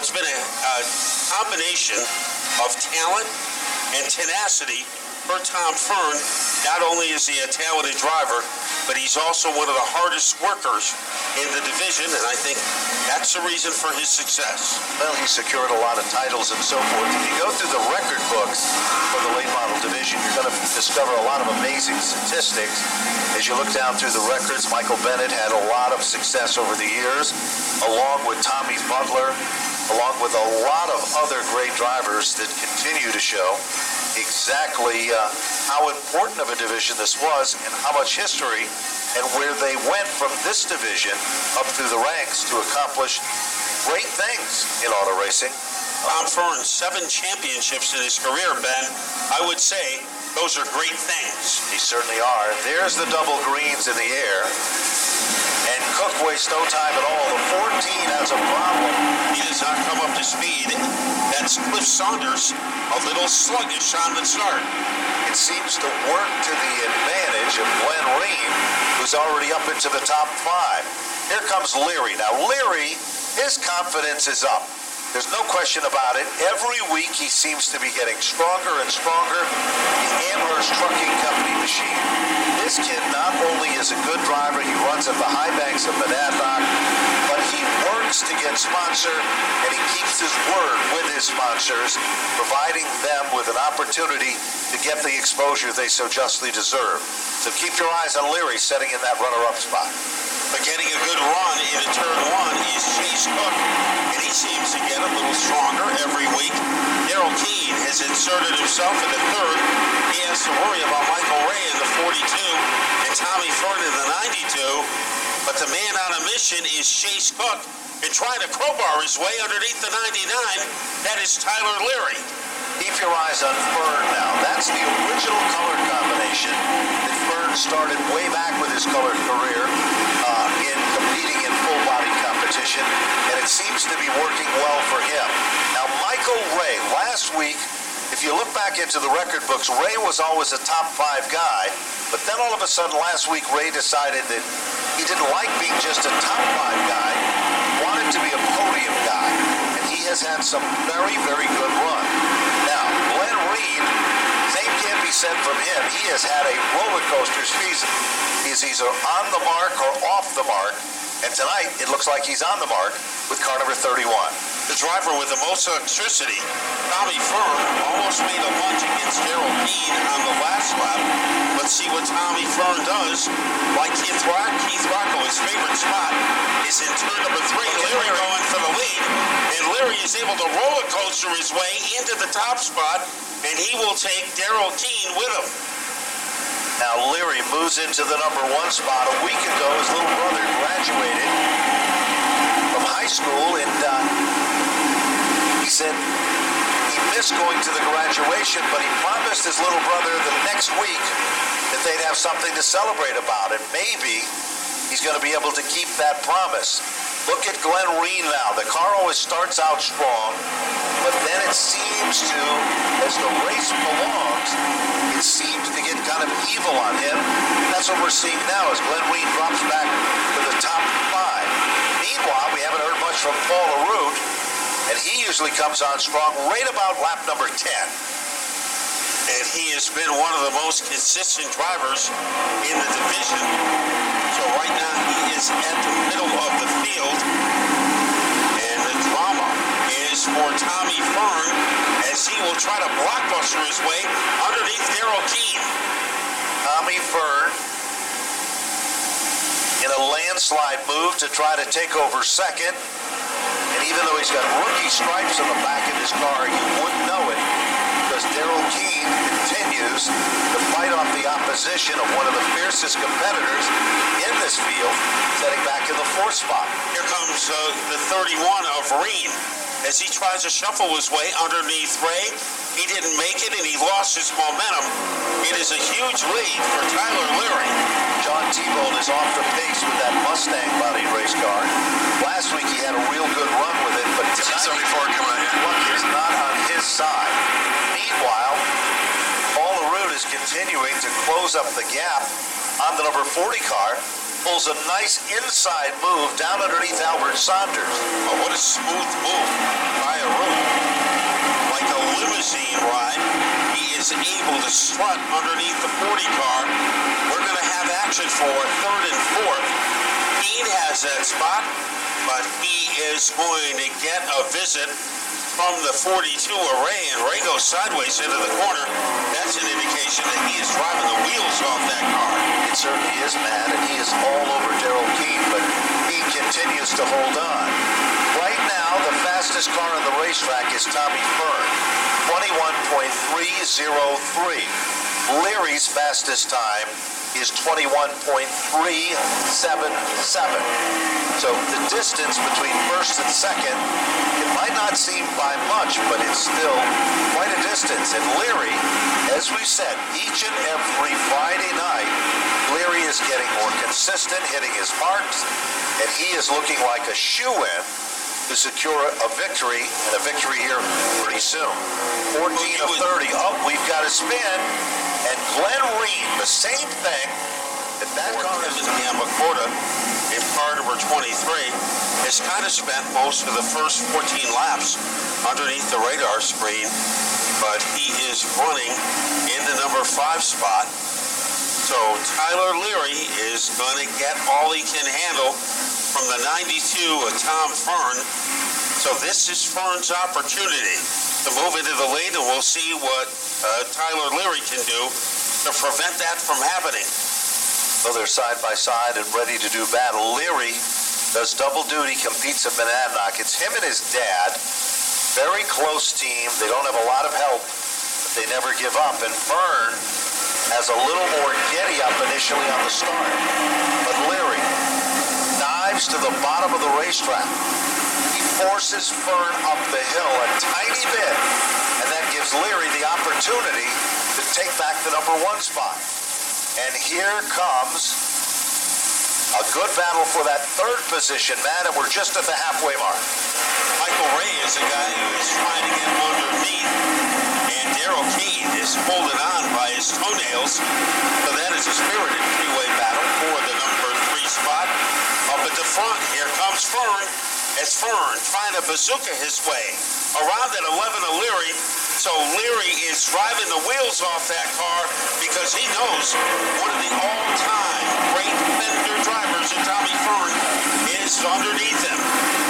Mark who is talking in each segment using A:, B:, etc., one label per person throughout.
A: it's been a combination of talent and tenacity for Tom Fearn. Not only is he a talented driver, but he's also one of the hardest workers in the division, and I think that's the reason for his success.
B: Well, he secured a lot of titles and so forth. If you go through the record books for the late model division, you're going to discover a lot of amazing statistics. As you look down through the records, Michael Bennett had a lot of success over the years, along with Tommy Butler, along with a lot of other great drivers that continue to show exactly how important of a division this was and how much history and where they went from this division up through the ranks to accomplish great things in auto racing.
A: Tom Fearn, 7 championships in his career, Ben. I would say those are great things.
B: They certainly are. There's the double greens in the air. And Cook wastes no time at all. The 14 has a problem.
A: He does not come up to speed. That's Cliff Saunders, a little sluggish on the start.
B: It seems to work to the advantage of Glenn Ream, who's already up into the top 5. Here comes Leary. Now, Leary, his confidence is up. There's no question about it. Every week he seems to be getting stronger and stronger. The Amherst Trucking Company machine. This kid not only is a good driver, he runs at the high banks of Monadnock, but he works to get sponsored, and he keeps his word with his sponsors, providing them with an opportunity to get the exposure they so justly deserve. So keep your eyes on Leary setting in that runner-up spot.
A: But getting a good run into turn 1 is Chase Cook, and he seems to get a little stronger every week. Daryl Keene has inserted himself in the 3rd. He has to worry about Michael Ray in the 42 and Tommy Fearn in the 92. But the man on a mission is Chase Cook, and trying to crowbar his way underneath the 99, that is Tyler Leary.
B: Keep your eyes on Fearn now. That's the original color combination that Fearn started way back with his colored career in competing in full-body competition, and it seems to be working well for him. Now, Michael Ray, last week, if you look back into the record books, Ray was always a top 5 guy, but then all of a sudden last week, Ray decided that he didn't like being just a top 5 guy, he wanted to be a podium guy, and he has had some very, very good run. Now, Glenn Reed, same can't be said from him. He has had a roller coaster season. He's either on the mark or off the mark, and tonight it looks like he's on the mark with car number 31.
A: The driver with the most electricity, Tommy Fearn, almost made a lunge against Daryl Keene on the last lap. Let's see what Tommy Fearn does. Like Keith Rocco, his favorite spot is in turn number 3. Leary going for the lead, and Leary is able to roller coaster his way into the top spot, and he will take Daryl Keene with him.
B: Now Leary moves into the number 1 spot. A week ago, his little brother graduated from high school, and he said he missed going to the graduation, but he promised his little brother the next week that they'd have something to celebrate about, and maybe he's going to be able to keep that promise. Look at Glenn Reed now. The car always starts out strong, but then it seems to, as the race prolongs, it seems to get kind of evil on him. That's what we're seeing now as Glenn Reed drops back to the top 5. Meanwhile, we haven't heard much from Paul Arute, and he usually comes on strong right about lap number 10.
A: And he has been one of the most consistent drivers in the division. So right now he is at the middle of the field. And the drama is for Tommy Fearn as he will try to blockbuster his way underneath Daryl Keene.
B: Tommy Fearn in a landslide move to try to take over second. And even though he's got rookie stripes on the back of his car, you wouldn't know it, because Daryl Keene continues to fight off the opposition of one of the fiercest competitors in this field, setting back in the 4th spot.
A: Here comes the 31 of Reed as he tries to shuffle his way underneath Ray. He didn't make it, and he lost his momentum. It is a huge lead for Tyler Leary.
B: John T-Bone is off the pace with that Mustang-bodied race car. Last week he had a real good run with it, but tonight,
C: 74 coming out here.
B: Luck is not on his side. Meanwhile, Paul Arute is continuing to close up the gap on the number 40 car. pulls a nice inside move down underneath Albert Saunders.
A: Oh, what a smooth move by Arute. Like a limousine ride, he is able to strut underneath the 40 car. We're going to have action for third and fourth. Keene has that spot, but he is going to get a visit from the 42 Array, and Ray goes sideways into the corner. That's an indication that he is driving the wheels off that car.
B: It certainly is, Matt, and he is all over Daryl Keene, but he continues to hold on. Right now, the fastest car on the racetrack is Tommy Fearn, 21.303. Leary's fastest time is 21.377. So the distance between first and second, it might not seem by much, but it's still quite a distance. And Leary, as we said, each and every Friday night, Leary is getting more consistent, hitting his marks, and he is looking like a shoe-in to secure a victory, and a victory here pretty soon. 14 of 30. Oh, we've got a spin. And Glenn Reed, the same thing. That car is
A: Yamamoto in car number 23 has kind of spent most of the first 14 laps underneath the radar screen, but he is running in the number 5 spot. So Tyler Leary is going to get all he can handle from the 92 of Tom Fearn. So this is Fearn's opportunity to move into the lead, and we'll see what Tyler Leary can do to prevent that from happening.
B: So they're side by side and ready to do battle. Leary does double duty, competes at Monadnock. It's him and his dad. Very close team. They don't have a lot of help, but they never give up. And Fearn has a little more giddy up initially on the start. But Leary dives to the bottom of the racetrack. He forces Fearn up the hill a tiny bit, and that gives Leary the opportunity to take back the number 1 spot. And here comes a good battle for that 3rd position, Matt, and we're just at the halfway mark.
A: Michael Ray is a guy who is trying to get underneath, and Daryl Keene is holding on by his toenails. So that is a spirited three-way battle for the number 3 spot. Up at the front, here comes Fearn, as Fearn trying to bazooka his way around at 11 of Leary. So Leary is driving the wheels off that car because he knows one of the all-time great fender drivers in Tommy Fearn is underneath him.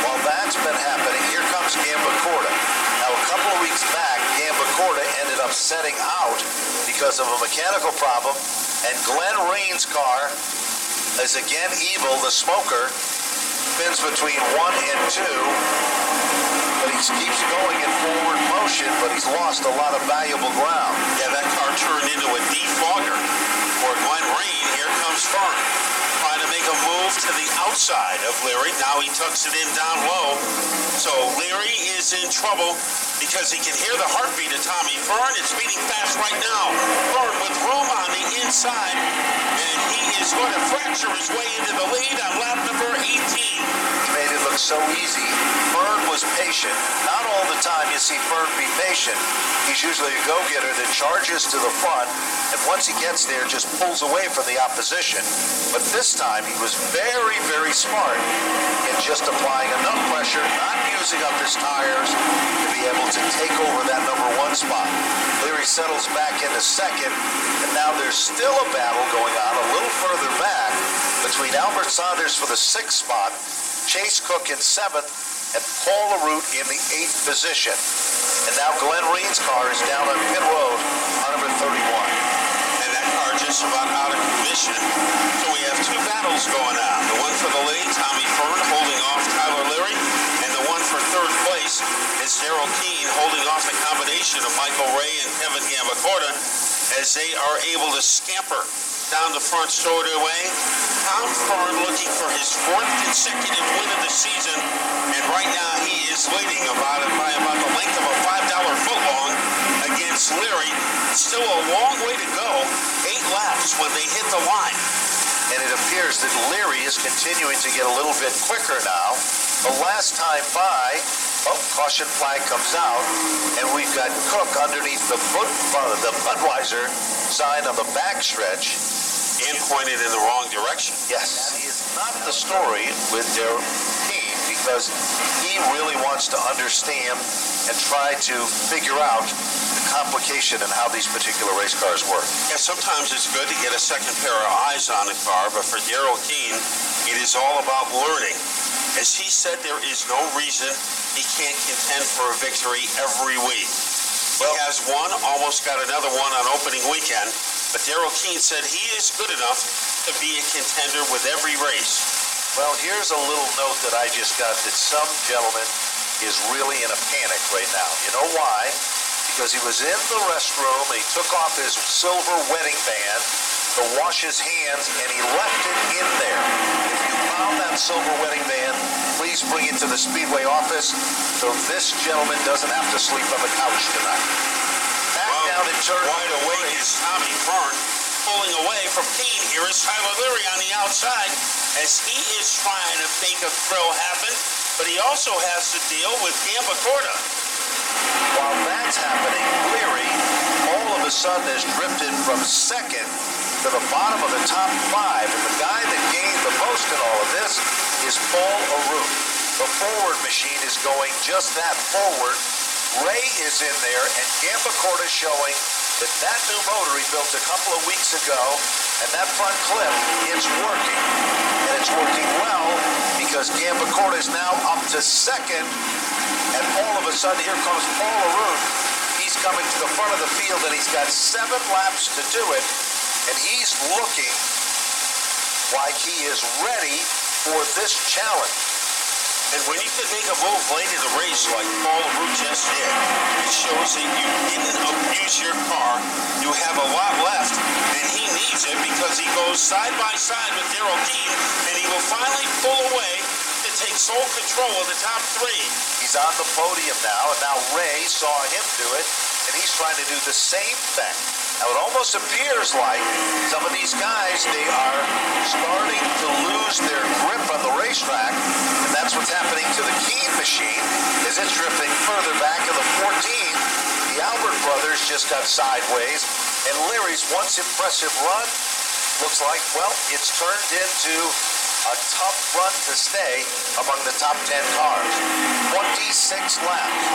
B: While that's been happening, here comes Gambacorta. Now, a couple of weeks back, Gambacorta ended up setting out because of a mechanical problem, and Glenn Rain's car is again evil. The smoker spins between 1 and 2. But he keeps going in forward motion, but he's lost a lot of valuable ground.
A: Yeah, that car turned into a defogger for Glenn Reed. Here comes Fearn, trying to make a move to the outside of Leary. Now he tucks it in down low. So Leary is in trouble because he can hear the heartbeat of Tommy Fearn. It's beating fast right now. Fearn with room on the inside, and he is going to fracture his way into the lead on lap number 18.
B: He made it look so easy. Fearn was patient. Not all the time you see Fearn be patient. He's usually a go-getter that charges to the front, and once he gets there, just pulls away from the opposition. But this time, he was very, very smart in just applying enough pressure, not using up his tires, to be able to take over that number 1 spot. Leary settles back into 2nd, and now there's still a battle going on a little further back between Albert Saunders for the 6th spot, Chase Cook in 7th, and Paul Arute in the 8th position. And now Glenn Reed's car is down on pit road on number 31.
A: And that car just about out of commission. So we have 2 battles going on. The one for the lead, Tommy Fearn holding off Tyler Leary, and the one for 3rd place is Daryl Keene holding off the combination of Michael Ray and Kevin Gambacorta as they are able to scamper down the front straightaway. Tom Fearn looking for his 4th consecutive win of the season, and right now he is leading by about the length of a $5 footlong against Leary. Still a long way to go, 8 laps when they hit the line.
B: And it appears that Leary is continuing to get a little bit quicker now. The last time by, caution flag comes out, and we've got Cook underneath the Budweiser sign on the backstretch.
A: and pointed in the wrong direction.
B: Yes, that is not the story with Daryl Keene, because he really wants to understand and try to figure out the complication and how these particular race cars work.
A: Yeah, sometimes it's good to get a second pair of eyes on the car, but for Daryl Keene, it is all about learning. As he said, there is no reason he can't contend for a victory every week. He has one, almost got another one on opening weekend, but Daryl Keene said he is good enough to be a contender with every race.
B: Well, here's a little note that I just got that some gentleman is really in a panic right now. You know why? Because he was in the restroom, he took off his silver wedding band to wash his hands, and he left it in there. If you found that silver wedding band, please bring it to the Speedway office so this gentleman doesn't have to sleep on the couch tonight. Back down in turn.
A: Wide awake is Tommy Fearn, pulling away from Keene. Here is Tyler Leary on the outside as he is trying to make a thrill happen, but he also has to deal with Gamba Corda.
B: While that's happening, Leary all of a sudden has drifted from second to the bottom of the top five, and the guy that gained the most in all of this is Paul Arute. The forward machine is going just that forward. Ray is in there, and Gamba Corda showing that new motor he built a couple of weeks ago, and that front clip, it's working. And it's working well because Gamba Corda is now up to second, and all of a sudden here comes Paul Arute. He's coming to the front of the field, and he's got 7 laps to do it, and he's looking like he is ready for this challenge.
A: And when you can make a move late in the race like Paul Arute just did, it shows that you didn't abuse your car. You have a lot left, and he needs it because he goes side by side with Daryl Keene, and he will finally pull away to take sole control of the top 3.
B: He's on the podium now, and now Ray saw him do it, and he's trying to do the same thing. Now, it almost appears like some of these guys, they are starting to lose their grip on the racetrack, and that's what's happening to the Keene machine, as it's drifting further back in the 14. The Albert brothers just got sideways, and Leary's once impressive run looks like, well, it's turned into a tough run to stay among the top 10 cars. 26 laps,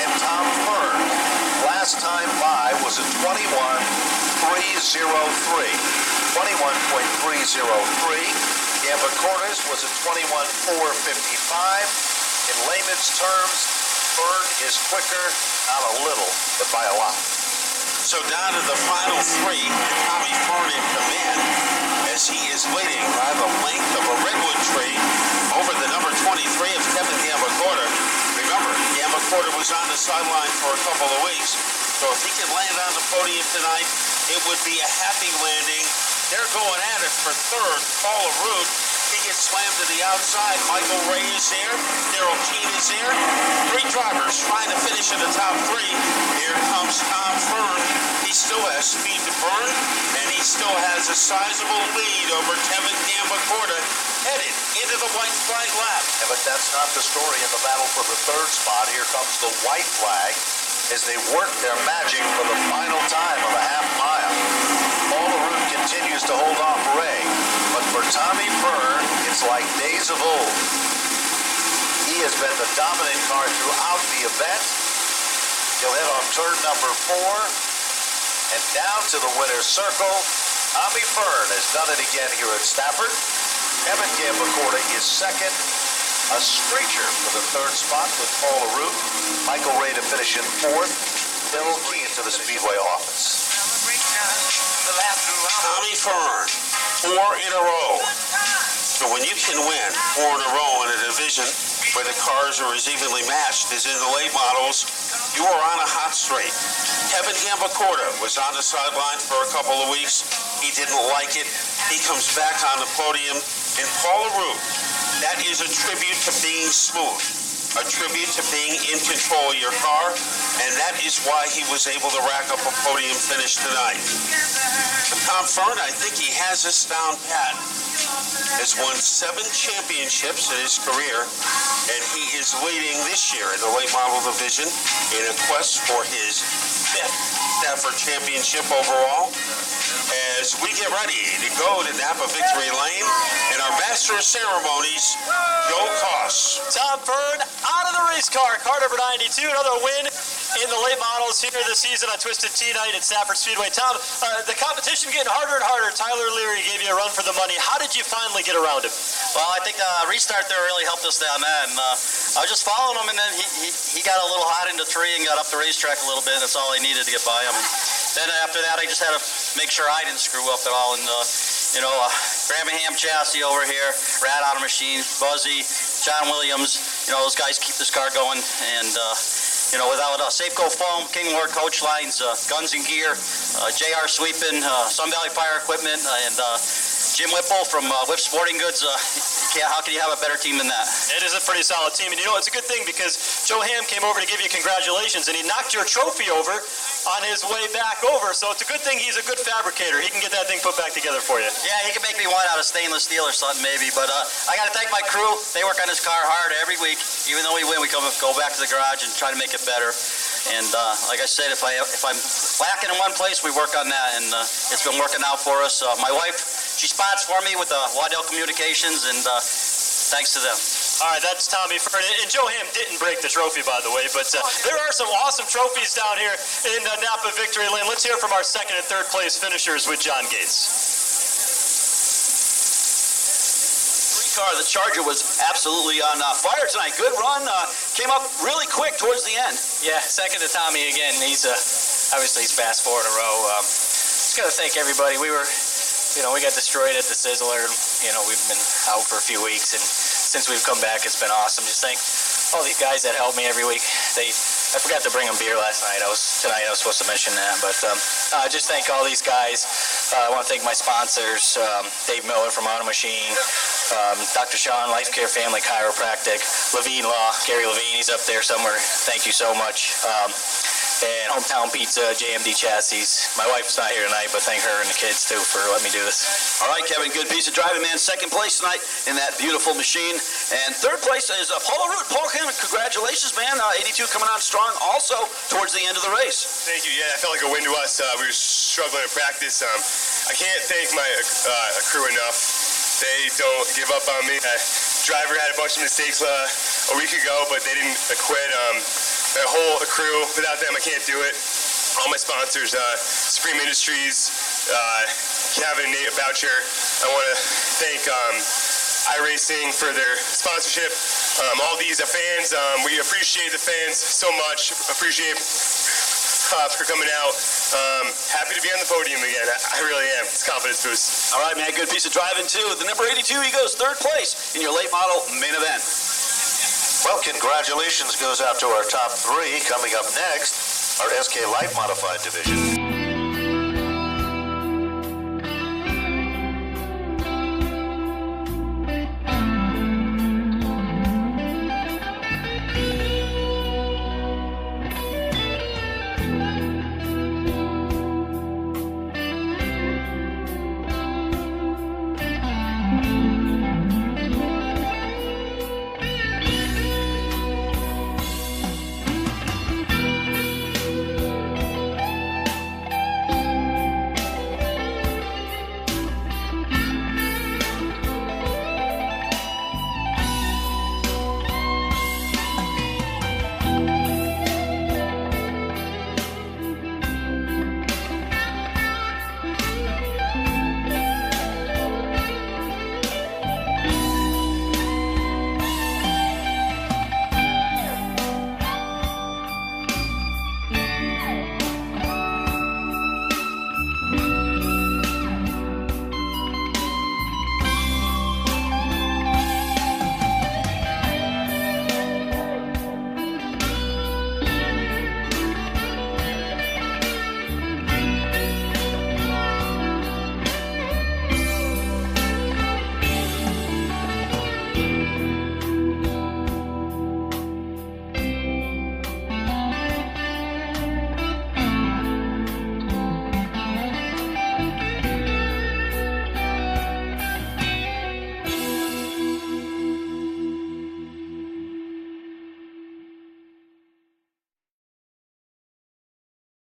B: and Tom Fearn, last time by, was a 21.303. 21.303. Gamba Corda's was a 21.455. In layman's terms, Fearn is quicker, not a little, but by a lot.
A: So down to the final 3, and Tommy Fearn in command as he is leading by the length of a redwood tree over the number 23 of Kevin Gamba Corda. Remember, Gamba Corda was on the sideline for a couple of weeks, so if he can land on the podium tonight, it would be a happy landing. They're going at it for third. Paul Arute, he gets slammed to the outside. Michael Ray is there. Daryl Keene is there. 3 drivers trying to finish in the top 3. Here comes Tom Fearn. He still has speed to burn, and he still has a sizable lead over Kevin Gamba Corda, headed into the white flag lap.
B: Yeah, but that's not the story in the battle for the 3rd spot. Here comes the white flag as they work their magic for the final time of a half mile. Paul Arute continues to hold off Ray, but for Tommy Fearn, it's like days of old. He has been the dominant car throughout the event. He'll head on turn number 4 and down to the winner's circle. Tommy Fearn has done it again here at Stafford. Kevin Gamba Corda is second. A screecher for the 3rd spot with Paul Arute. Michael Ray to finish in 4th. Daryl Keene to the Speedway office.
A: Tommy Fearn, 4 in a row. So when you can win 4 in a row in a division where the cars are as evenly matched as in the late models, you are on a hot streak. Kevin Gamba Corda was on the sideline for a couple of weeks. He didn't like it. He comes back on the podium. And Paul Arute, that is a tribute to being smooth, a tribute to being in control of your car, and that is why he was able to rack up a podium finish tonight. But Tom Fearn, I think he has this down pat. has won 7 championships in his career, and he is leading this year in the late model division in a quest for his 5th Stafford championship overall. As we get ready to go to Napa Victory Lane, and our master of ceremonies, Joe Koss.
C: Tom Fearn out of the race car number 92, another win in the late models here this season on Twisted Tea Night at Stafford Speedway. Tom, the competition getting harder and harder. Tyler Leary gave you a run for the money. How did you finally get around him?
D: Well, I think the restart there really helped us down that, and I was just following him, and then he got a little hot into 3 and got up the racetrack a little bit. That's all I needed to get by him. And then after that, I just had to make sure I didn't screw up at all. And Birmingham chassis over here, Rat Auto Machine, Buzzy, John Williams, those guys keep this car going. And without Safeco Foam, King Ward Coach Lines, Guns and Gear, JR Sweeping, Sun Valley Fire Equipment, and Jim Whipple from Whip Sporting Goods. How can you have a better team than that?
C: It is a pretty solid team, and it's a good thing because Joe Ham came over to give you congratulations, and he knocked your trophy over on his way back over, so it's a good thing he's a good fabricator. He can get that thing put back together for you.
D: Yeah, he can make me one out of stainless steel or something maybe, but I got to thank my crew. They work on this car hard every week. Even though we win, we go back to the garage and try to make it better. And like I said, if I'm lacking in one place, we work on that, and it's been working out for us. My wife, she spots for me with Waddell Communications, and thanks to them.
C: All right, that's Tommy Fearn. And Joe Ham didn't break the trophy, by the way, but there are some awesome trophies down here in Napa Victory Lane. Let's hear from our 2nd and 3rd place finishers with John Gates.
E: Car, the Charger, was absolutely on fire tonight. Good run. Came up really quick towards the end.
F: Yeah, 2nd to Tommy again. He's obviously he's passed 4 in a row. Just got to thank everybody. We got destroyed at the Sizzler. We've been out for a few weeks, and since we've come back, it's been awesome. Just thank all these guys that help me every week. I forgot to bring them beer last night. Tonight I was supposed to mention that, but just thank all these guys. I want to thank my sponsors, Dave Miller from Auto Machine, Dr. Sean, Life Care Family Chiropractic, Levine Law, Gary Levine, he's up there somewhere. Thank you so much. And Hometown Pizza, JMD Chassis. My wife's not here tonight, but thank her and the kids too for letting me do this.
E: All right, Kevin, good piece of driving, man. 2nd place tonight in that beautiful machine. And 3rd place is Paul Arute. Paul, congratulations, man. 82 coming on strong also towards the end of the race.
G: Thank you. Yeah, that felt like a win to us. We were struggling in practice. I can't thank my crew enough. They don't give up on me. Driver had a bunch of mistakes a week ago, but they didn't quit. My whole crew, without them, I can't do it. All my sponsors, Supreme Industries, Kevin and Nate Boucher. I want to thank iRacing for their sponsorship. All these fans, we appreciate the fans so much. Appreciate for coming out. Happy to be on the podium again. I really am. It's a confidence boost.
E: All right, man. Good piece of driving, too. The number 82, he goes 3rd place in your late model main event.
B: Well, congratulations goes out to our top 3. Coming up next, our SK Light Modified division.